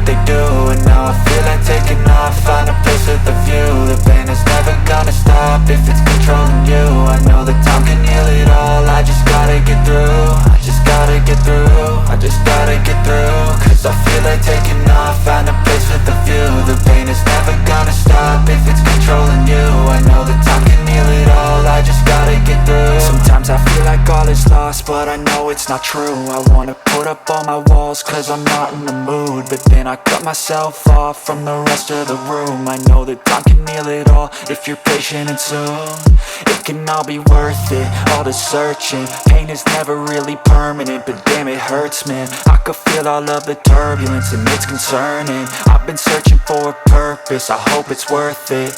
what they do, and now I feel like taking off, find a place with a view. The pain is never gonna stop if it's controlling you. I know that time can heal it all, I just gotta get through. I just gotta get through, I just gotta get through. Cause I feel like taking off, find a place with a view. The pain is never gonna stop if it's controlling you. I know that time can heal it all, I just gotta get through. Sometimes I feel like all is lost, but I know it's not true. I wanna put up all my walls cause I'm not in the mood, but then I cut myself off from the rest of the room. I know that time can heal it all if you're patient, and soon it can all be worth it, all the searching. Pain is never really permanent, but damn it hurts, man. I could feel all of the turbulence and it's concerning. I've been searching for a purpose, I hope it's worth it.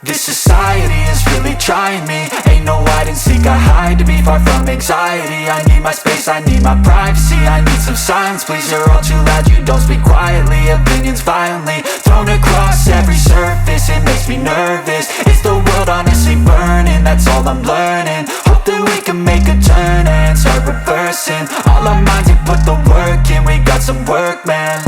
This society is really trying me. Ain't no hide and seek, I hide to be far from anxiety. I need my space, I need my privacy, I need some silence, please. You're all too loud, you don't speak quietly. Opinions violently thrown across every surface, it makes me nervous. Is the world honestly burning? That's all I'm learning. Hope that we can make a turn and start reversing. All our minds and put the work in, we got some work, man.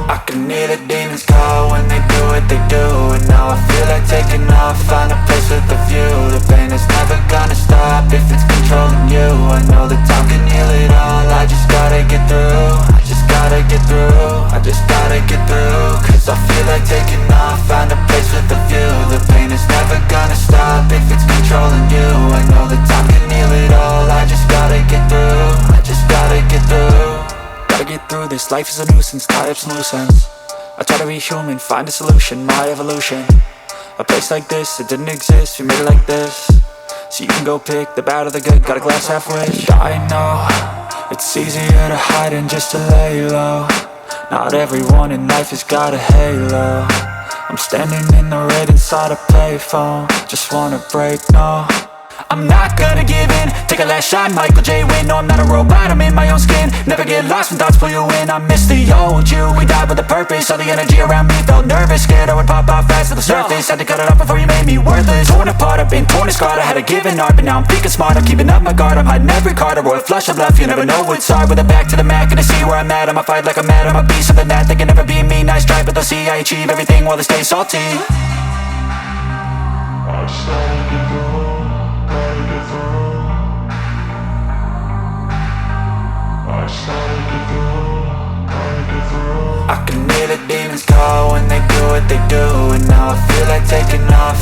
I can hear the demons call when they do what they do, and now I feel like taking off, find a place with a view. The pain is never gonna stop if it's controlling you. I know that time can heal it all, I just gotta get through. I just gotta get through, I just gotta get through. Cause I feel like taking off, find a place with a view. The pain is never gonna stop if it's controlling you. I know that time can heal it all, I just gotta get through. I just gotta get through. Gotta get through this, life is a nuisance, tie up some loose ends. I try to be human, find a solution, my evolution. A place like this, it didn't exist, we made it like this. So you can go pick the bad or the good, got a glass half wish. I know, it's easier to hide than just to lay low. Not everyone in life has got a halo. I'm standing in the red inside a payphone, just wanna break, no. I'm not gonna give in, take a last shot, Michael J. Win. No, I'm not a robot, I'm in my own skin. Never get lost when thoughts pull you in. I miss the old you, we died with a purpose. All the energy around me felt nervous, scared I would pop off fast to the surface. Had to cut it off before you made me worthless. Torn apart, I've been torn and scarred. I had a given art, but now I'm thinking smart. I'm keeping up my guard, I'm hiding every card. A royal flush of love, you never know what's hard. With a back to the mat, gonna see where I'm at. I'ma fight like I'm mad, I'ma be something that they can never be me. Nice try, but they'll see I achieve everything while they stay salty. I can hear the demons call when they do what they do, and now I feel like taking off,